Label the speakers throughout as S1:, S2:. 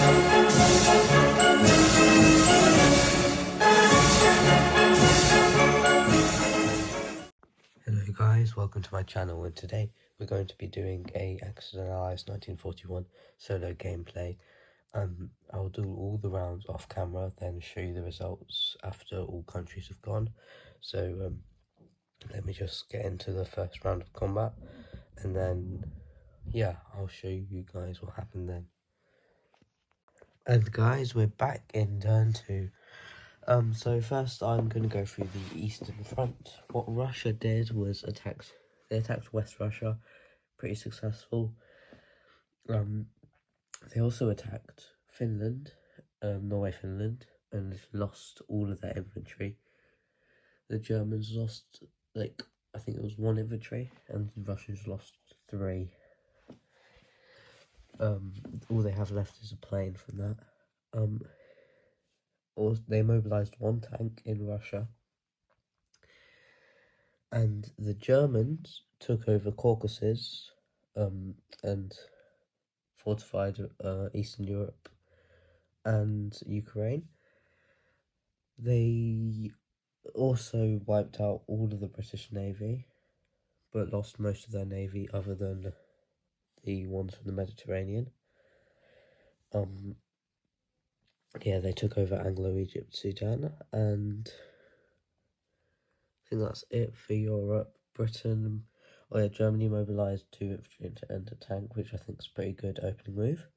S1: Hello guys, welcome to my channel, and today we're going to be doing a Axis and Allies 1941 solo gameplay. I'll do all the rounds off camera, then show you the results after all countries have gone. So let me just get into the first round of combat, and then yeah, I'll show you guys what happened then. And guys, we're back in turn 2. So first I'm going to go through the Eastern Front. What Russia did was they attacked West Russia, pretty successful. They also attacked Finland, Norway, Finland, and lost all of their infantry. The Germans lost, like, I think it was 1 infantry, and the Russians lost 3. All they have left is a plane from that. Or they mobilized 1 tank in Russia, and the Germans took over Caucasus, and fortified Eastern Europe and Ukraine. They also wiped out all of the British Navy, but lost most of their navy other than the ones from the Mediterranean. Yeah, they took over Anglo-Egypt, Sudan, and I think that's it for Europe. Germany mobilised 2 infantry and a tank, which I think is a pretty good opening move.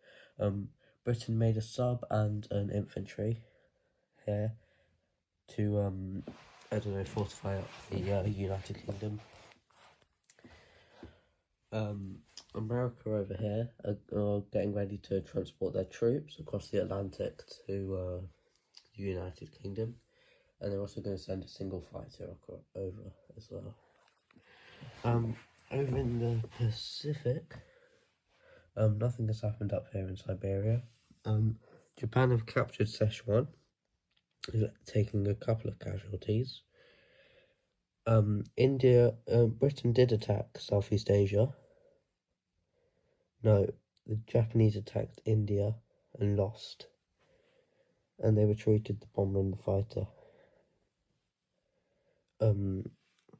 S1: Britain made a sub and an infantry here to, fortify up the United Kingdom. America over here are getting ready to transport their troops across the Atlantic to the United Kingdom, and they're also going to send a single fighter over as well. Over in the Pacific, nothing has happened up here in Siberia. Japan have captured Szechuan, taking a couple of casualties. Britain did attack Southeast Asia. No, the Japanese attacked India and lost, and they retreated the bomber and the fighter.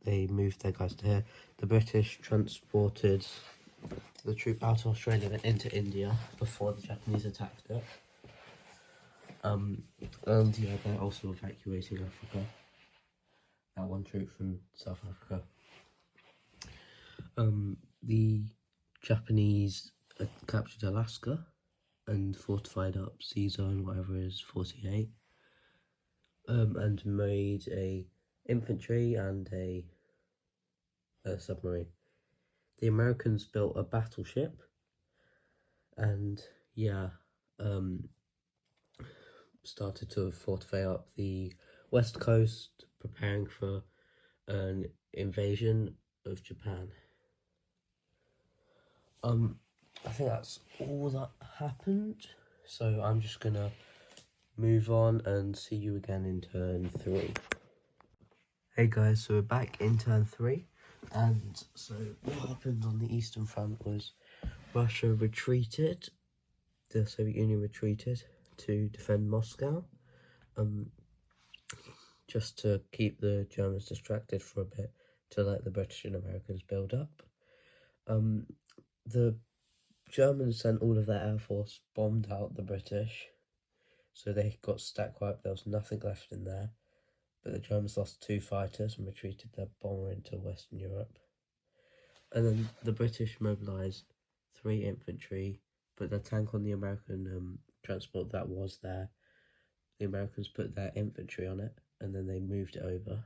S1: They moved their guys to here. The British transported the troop out of Australia and into India before the Japanese attacked it. And yeah, they're also evacuating Africa. That 1 troop from South Africa. The Japanese captured Alaska and fortified up C Zone, whatever it is, 48, and made a infantry and a submarine. The Americans built a battleship, and yeah, started to fortify up the west coast, preparing for an invasion of Japan. I think that's all that happened, so I'm just gonna move on and see you again in turn 3. Hey guys, so we're back in turn 3, and so what happened on the Eastern Front was Russia retreated, the Soviet Union retreated to defend Moscow, just to keep the Germans distracted for a bit, to let the British and Americans build up. The Germans sent all of their air force, bombed out the British, so they got stack wiped. There was nothing left in there, but the Germans lost 2 fighters and retreated their bomber into Western Europe. And then the British mobilised 3 infantry, but the tank on the American transport that was there, the Americans put their infantry on it, and then they moved it over.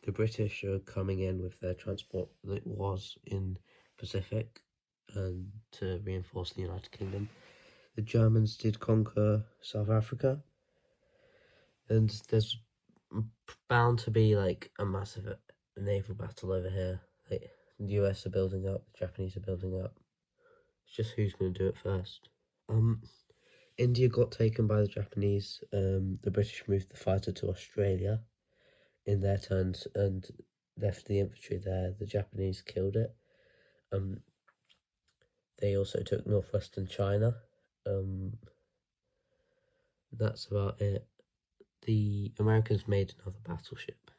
S1: The British are coming in with their transport that was in Pacific, and to reinforce the United Kingdom. The Germans did conquer South Africa, and there's bound to be like a massive naval battle over here. Like, the US are building up, the Japanese are building up. It's just who's going to do it first. India got taken by the Japanese. The British moved the fighter to Australia in their turns and left the infantry there. The Japanese killed it. they also took northwestern China. That's about it. The Americans made another battleship.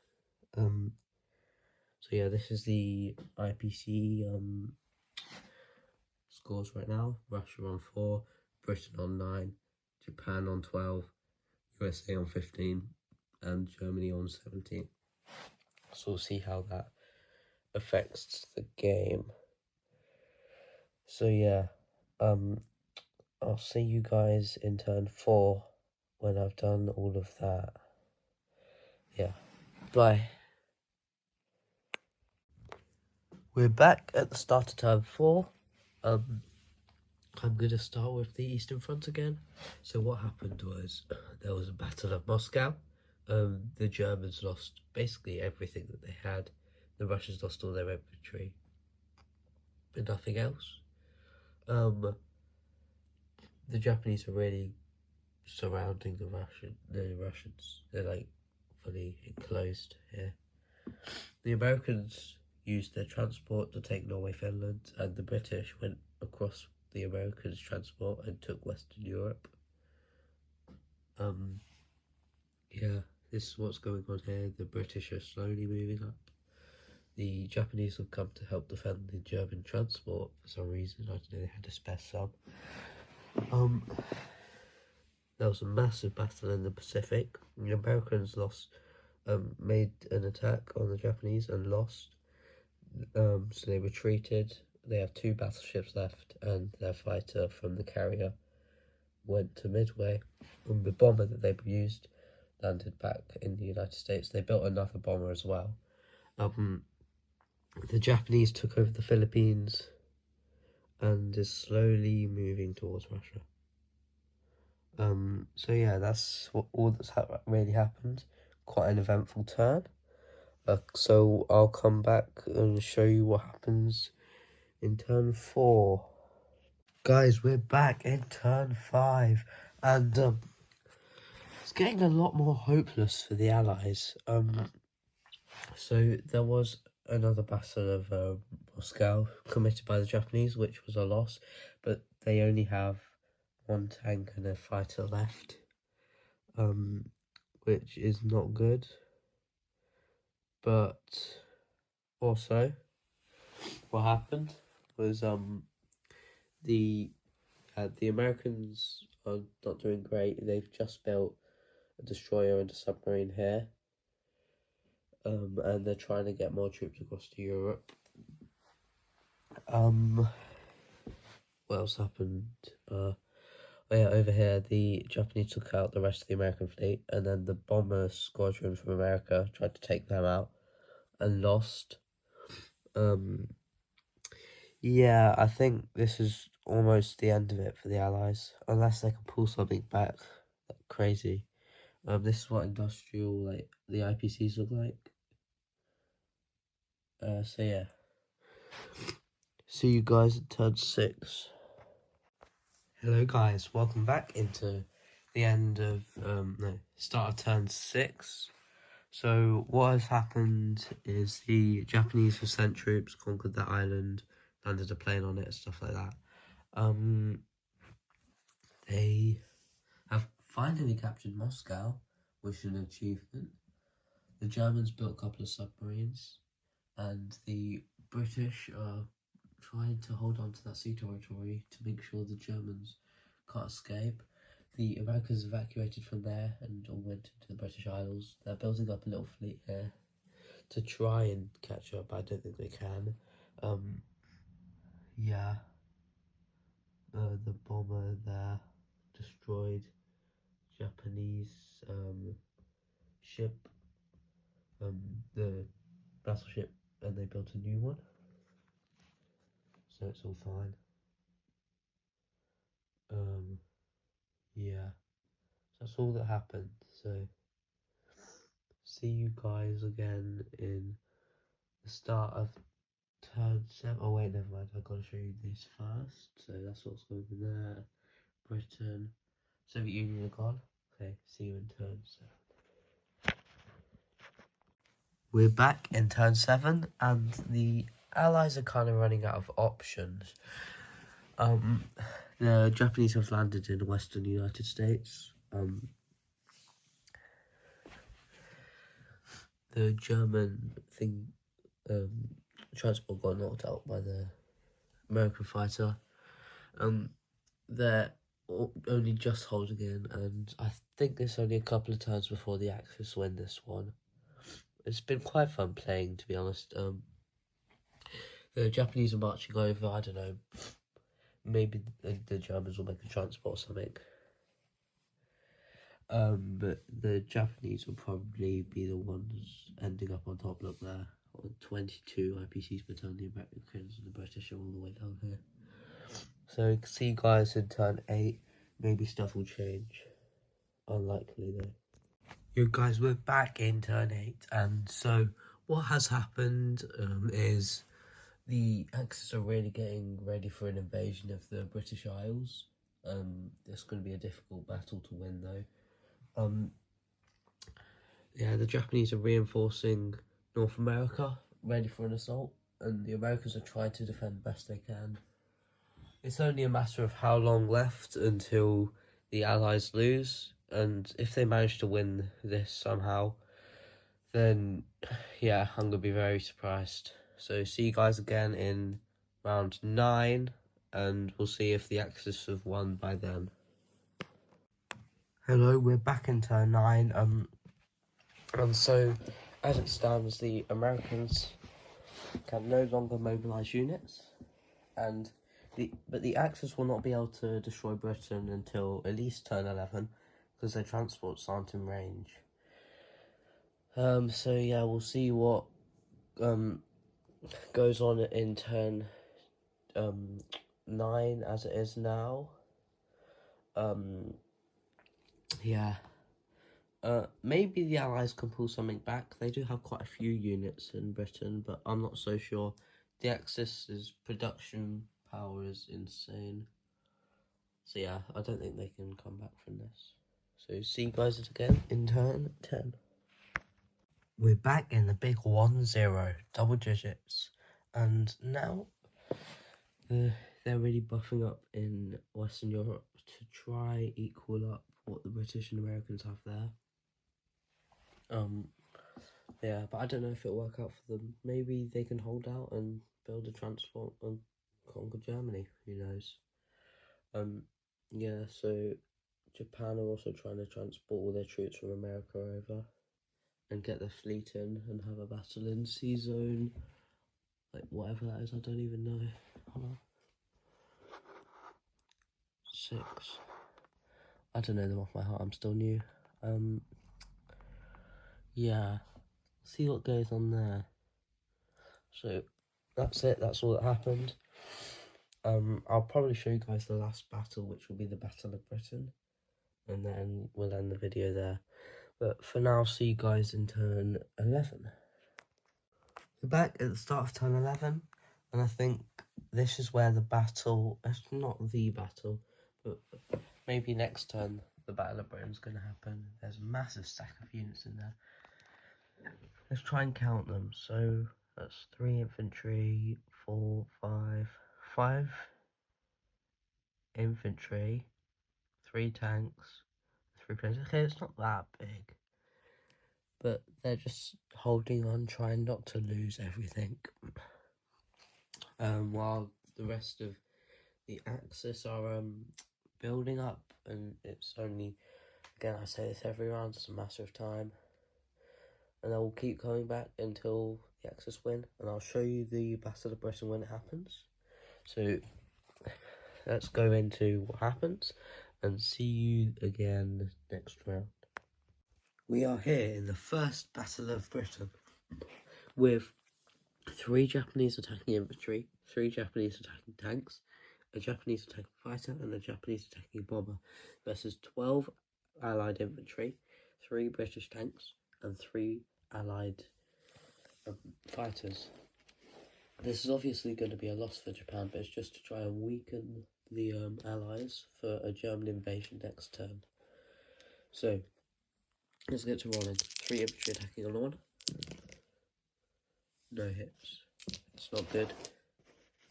S1: So yeah, this is the IPC scores right now. Russia on 4, Britain on 9, Japan on 12, USA on 15, and Germany on 17. So we'll see how that affects the game. So yeah, I'll see you guys in turn 4 when I've done all of that. Yeah, bye. We're back at the start of turn 4. I'm going to start with the Eastern Front again. So what happened was, there was a Battle of Moscow. The Germans lost basically everything that they had. The Russians lost all their infantry, but nothing else. The Japanese are really surrounding the Russians. They're like fully enclosed here. The Americans used their transport to take Norway, Finland, and the British went across the Americans' transport and took Western Europe. Yeah, this is what's going on here. The British are slowly moving up. The Japanese have come to help defend the German transport for some reason. I don't know, they had to spare some. There was a massive battle in the Pacific. The Americans made an attack on the Japanese and lost. So they retreated. They have 2 battleships left, and their fighter from the carrier went to Midway. And the bomber that they used landed back in the United States. They built another bomber as well. The Japanese took over the Philippines and is slowly moving towards Russia. So yeah, that's all that's really happened. Quite an eventful turn. So I'll come back and show you what happens in turn 4. Guys, we're back in turn 5, and it's getting a lot more hopeless for the Allies. So there was another battle of Moscow committed by the Japanese, which was a loss, but they only have 1 tank and a fighter left, which is not good. But also, what happened was the Americans are not doing great. They've just built a destroyer and a submarine here, and they're trying to get more troops across to Europe. What else happened? Oh yeah, over here, the Japanese took out the rest of the American fleet, and then the bomber squadron from America tried to take them out and lost. Yeah, I think this is almost the end of it for the Allies, unless they can pull something back crazy. This is what industrial, like, the IPCs look like. So yeah. See you guys at turn 6. Hello guys, welcome back into the end of, start of turn 6. So what has happened is the Japanese have sent troops, conquered that island, landed a plane on it, stuff like that. They have finally captured Moscow, which is an achievement. The Germans built a couple of submarines, and the British are trying to hold on to that sea territory to make sure the Germans can't escape. The Americans evacuated from there and all went into the British Isles. They're building up a little fleet here to try and catch up. I don't think they can. Yeah. The bomber there destroyed Japanese ship, the battleship, and they built a new one. So it's all fine. Yeah. So that's all that happened. So see you guys again in the start of turn 7. Oh wait, never mind. I've got to show you this first. So that's what's going on there. Britain, Soviet Union are gone. Okay, see you in turn 7. We're back in turn 7, and the Allies are kind of running out of options. The Japanese have landed in the western United States. The German transport got knocked out by the American fighter. They're only just holding in, and I think there's only a couple of turns before the Axis win this one. It's been quite fun playing, to be honest. The Japanese are marching over, I don't know, maybe the Germans will make a transport or something. But the Japanese will probably be the ones ending up on top. Look there, 22 IPCs per turn. The Americans and the British are all the way down here. So see you guys in turn 8. Maybe stuff will change. Unlikely though. Yo guys, we're back in turn 8, and so what has happened is the Axis are really getting ready for an invasion of the British Isles. It's going to be a difficult battle to win though. Yeah, the Japanese are reinforcing North America, ready for an assault, and the Americans are trying to defend best they can. It's only a matter of how long left until the Allies lose, and if they manage to win this somehow, then yeah, I'm gonna be very surprised. So see you guys again in round 9, and we'll see if the Axis have won by then. Hello, we're back in turn 9, and so as it stands, the Americans can no longer mobilise units, but the Axis will not be able to destroy Britain until at least turn 11, because their transports aren't in range. So yeah, we'll see what goes on in turn 9 as it is now. Yeah. Maybe the Allies can pull something back. They do have quite a few units in Britain, but I'm not so sure. The Axis's production power is insane. So yeah, I don't think they can come back from this. So see you guys again in turn 10. We're back in the big 1-0, double digits. And now they're really buffing up in Western Europe to try equal up what the British and Americans have there. Yeah, but I don't know if it'll work out for them. Maybe they can hold out and build a transport and conquer Germany. Who knows? Yeah, so Japan are also trying to transport all their troops from America over and get their fleet in and have a battle in Sea Zone, like whatever that is. I don't even know. Hold on. 6. I don't know them off my heart. I'm still new. Yeah. See what goes on there. So that's it. That's all that happened. I'll probably show you guys the last battle, which will be the Battle of Britain, and then we'll end the video there. But for now, see you guys in turn 11. We're back at the start of turn 11, and I think this is where the battle, it's not the battle, but maybe next turn the Battle of Britain's going to happen. There's a massive stack of units in there. Let's try and count them. So that's 3 infantry, 4, 5 infantry, 3 tanks, 3 planes. Okay, it's not that big, but they're just holding on, trying not to lose everything. While the rest of the Axis are building up, and it's only, again, I say this every round, it's a matter of time, and I will keep coming back until the Axis win, and I'll show you the Battle of Britain when it happens. So let's go into what happens and see you again next round. We are here in the first Battle of Britain with 3 Japanese attacking infantry, 3 Japanese attacking tanks, a Japanese attacking fighter, and a Japanese attacking bomber versus 12 Allied infantry, 3 British tanks, and 3 Allied fighters. This is obviously going to be a loss for Japan, but it's just to try and weaken the Allies for a German invasion next turn. So let's get to rolling. 3 infantry attacking on 1. No hits. It's not good.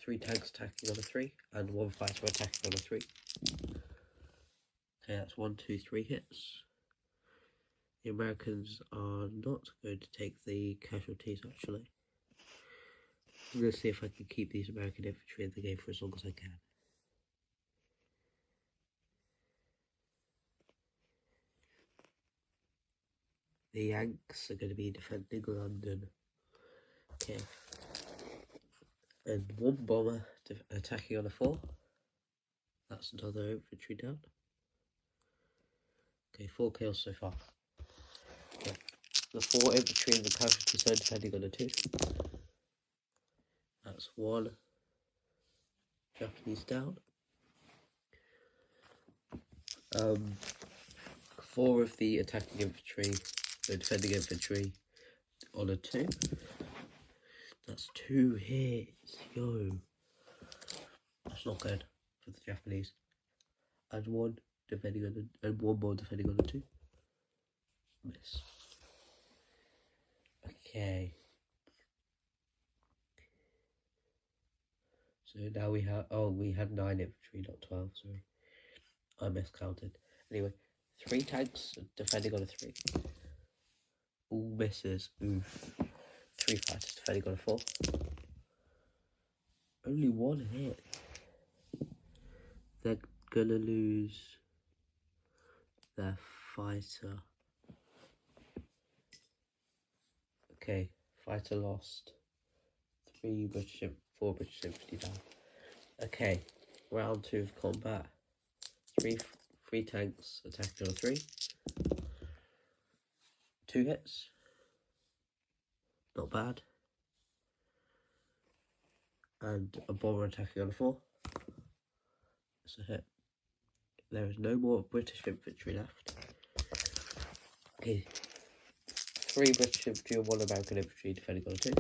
S1: 3 tanks attacking on a 3, and 1 fighter attacking on a 3. Okay, that's 1, 2, 3 hits. The Americans are not going to take the casualties, actually. I'm going to see if I can keep these American infantry in the game for as long as I can. The Yanks are going to be defending London. Okay. And 1 bomber attacking on a 4. That's another infantry down. Okay, 4 kills so far. Okay. The 4 infantry in the casualty zone defending on a 2. That's 1 Japanese down. 4 of the attacking infantry, the defending infantry on a 2. That's 2 hits, yo. That's not good for the Japanese. And 1 defending on a, and 1 more defending on a 2. Miss. Okay. So now we have, we had 9 infantry, not 12, sorry. I miscounted. Anyway, 3 tanks defending on a 3. All misses, oof. 3 fighters defending on a 4. Only 1 hit. They're gonna lose their fighter. Okay, fighter lost. 4 British infantry down. Okay, round 2 of combat. 3 tanks attacking on a 3. 2 hits. Not bad. And a bomber attacking on a 4. That's a hit. There is no more British infantry left. Okay. 3 British infantry and 1 American infantry defending on a 2.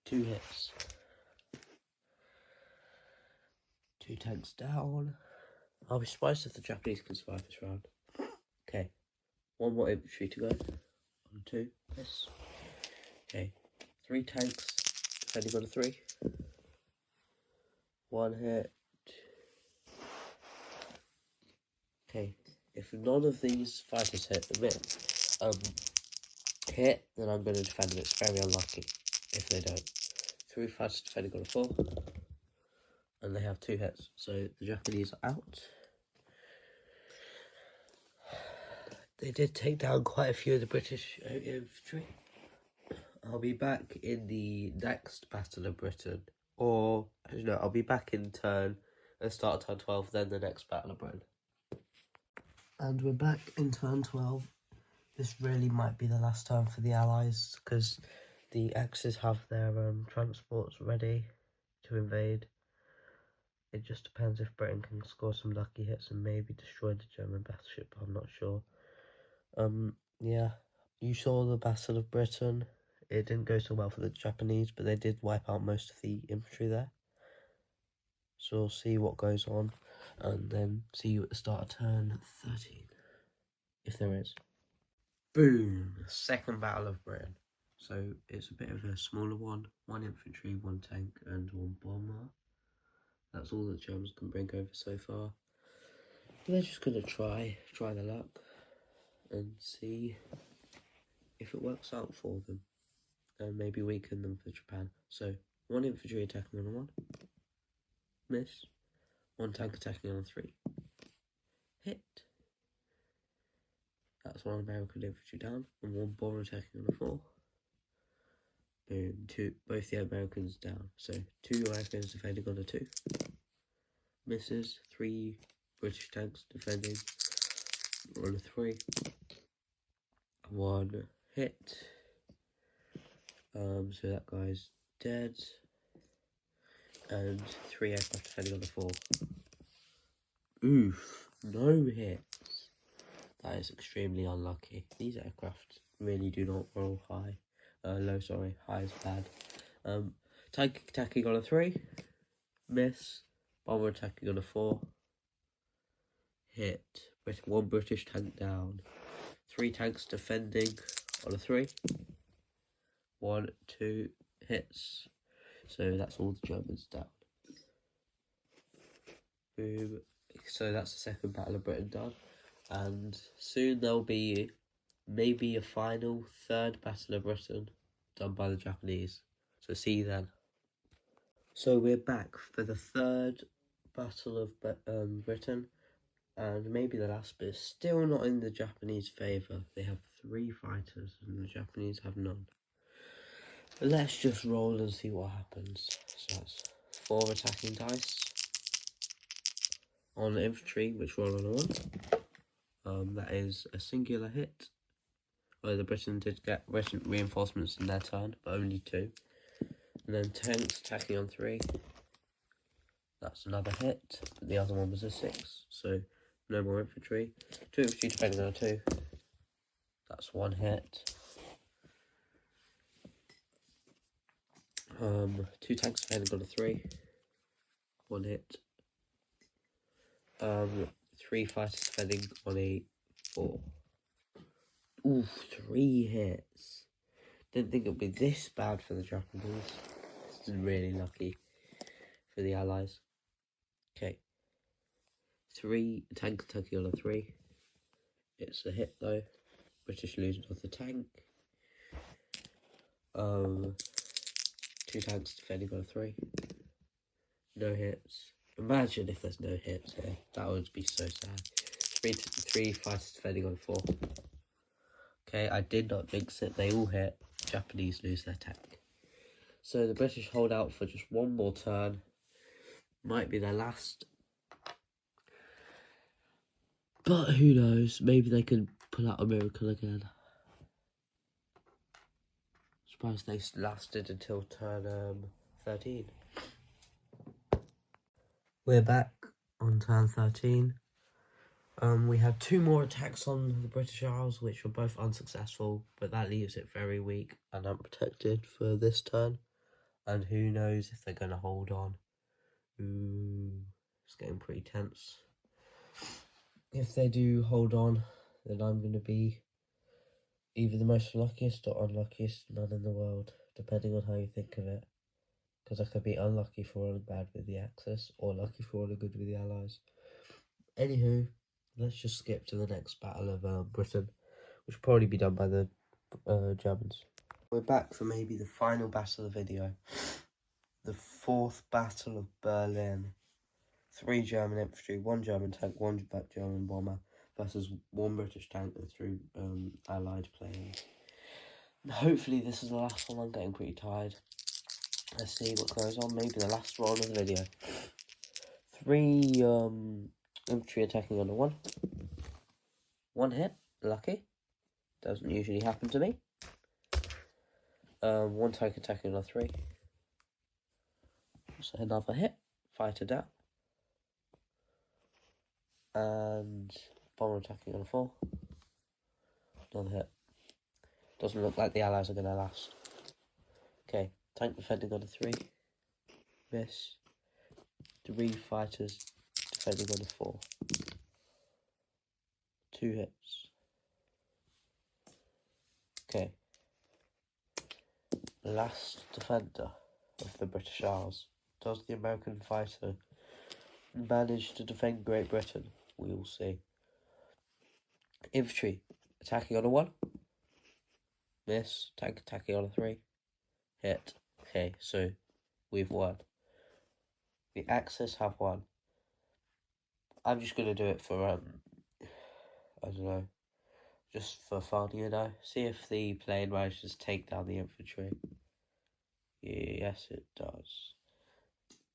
S1: 2 hits. 2 tanks down. I'll be surprised if the Japanese can survive this round. Okay. 1 more infantry to go. 1, 2. Miss. Okay. 3 tanks defending on a 3. 1 hit. Okay. If none of these fighters hit, then I'm going to defend them. It's very unlucky if they don't. 3 fighters defending on a 4. And they have 2 hits. So the Japanese are out. They did take down quite a few of the British infantry. I'll be back in the next Battle of Britain. Or, no, I'll be back in the start of turn 12, then the next Battle of Britain. And we're back in turn 12. This really might be the last turn for the Allies, because the Axis have their transports ready to invade. It just depends if Britain can score some lucky hits and maybe destroy the German battleship, I'm not sure. Yeah, you saw the Battle of Britain. It didn't go so well for the Japanese, but they did wipe out most of the infantry there. So we'll see what goes on, and then see you at the start of turn 13, if there is. Boom! Second Battle of Britain. So it's a bit of a smaller one. 1 infantry, 1 tank, and 1 bomber. That's all the Germans can bring over so far. But they're just gonna try their luck, and see if it works out for them, and maybe weaken them for Japan. So 1 infantry attacking on a 1. Miss. 1 tank attacking on a 3. Hit. That's 1 American infantry down, and 1 bomber attacking on a 4. Boom. Both the Americans down. So 2 Americans defending on a 2. Misses. 3 British tanks defending on a 3. 1 hit. So that guy's dead. And 3 aircraft defending on a 4. Oof. No hits. That is extremely unlucky. These aircraft really do not roll high. Low, sorry. High is bad. Tank attacking on a 3. Miss. Bomber attacking on a 4. Hit. 1 British tank down. 3 tanks defending on a 3. 1, 2 hits. So that's all the Germans down. Boom. So that's the second Battle of Britain done. And soon there'll be maybe a final third Battle of Britain done by the Japanese. So see you then. So we're back for the third Battle of Britain, and maybe the last, but still not in the Japanese favour. They have 3 fighters and the Japanese have none. But let's just roll and see what happens. So that's 4 attacking dice on infantry, which roll on a 1. That is a singular hit. The Britain did get reinforcements in their turn, but only 2. And then tanks attacking on 3. That's another hit. The other one was a 6, so no more infantry. 2 infantry defending on a 2. That's 1 hit. 2 tanks defending on a 3. 1 hit. 3 fighters defending on a 4. Ooh, 3 hits. Didn't think it would be this bad for the Japanese. This is really lucky for the Allies. Okay. 3 tank attacking on a 3. It's a hit though. British lose another tank. 2 tanks defending on a 3. No hits. Imagine if there's no hits here. That would be so sad. 3 fighters defending on a 4. Okay, I did not jinx it. They all hit. Japanese lose their tank. So the British hold out for just 1 more turn. Might be their last. But who knows? Maybe they can pull out a miracle again. Surprised they lasted until turn 13. We're back on turn 13. We have 2 more attacks on the British Isles, which were both unsuccessful, but that leaves it very weak and unprotected for this turn. And who knows if they're going to hold on. Ooh, it's getting pretty tense. If they do hold on, then I'm going to be either the most luckiest or unluckiest man in the world, depending on how you think of it. Because I could be unlucky for rolling bad with the Axis, or lucky for rolling good with the Allies. Anywho, let's just skip to the next Battle of Britain, which will probably be done by the Germans. We're back for maybe the final battle of the video. The 4th Battle of Berlin. 3 German infantry, 1 German tank, 1 German bomber, versus 1 British tank and 3 Allied planes. Hopefully this is the last one. I'm getting pretty tired. Let's see what goes on. Maybe the last roll of the video. 3 infantry attacking on a 1. 1 hit. Lucky. Doesn't usually happen to me. 1 tank attacking on a 3. So another hit. Fighter down. And bomber attacking on a 4. Another hit. Doesn't look like the Allies are going to last. Okay, tank defending on a 3. Miss. 3 fighters defending on a 4. 2 hits. Okay. Last defender of the British Isles. Does the American fighter manage to defend Great Britain? We will see. Infantry attacking on a 1. Miss. Tank attacking on a 3. Hit. Okay, so we've won. The Axis have won. I'm just going to do it for, I don't know, just for fun, you know. See if the plane manages to take down the infantry. Yes, it does.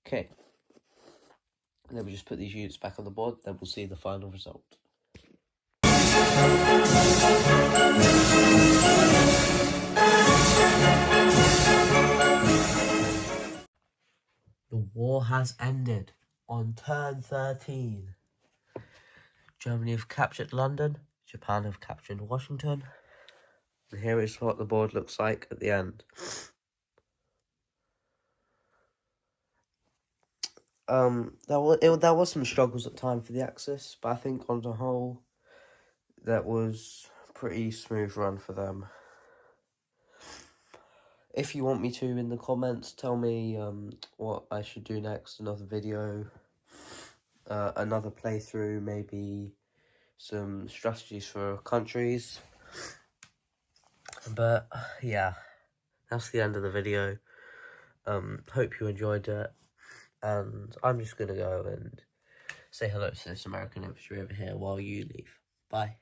S1: Okay. And then we just put these units back on the board, then we'll see the final result. The war has ended on turn 13. Germany have captured London, Japan have captured Washington, and here is what the board looks like at the end. There was some struggles at times for the Axis, but I think on the whole, that was a pretty smooth run for them. if you want me to in the comments, tell me what I should do next, another video, another playthrough, maybe some strategies for countries. But yeah, that's the end of the video. Hope you enjoyed it, and I'm just gonna go and say hello to this American infantry over here while you leave. Bye.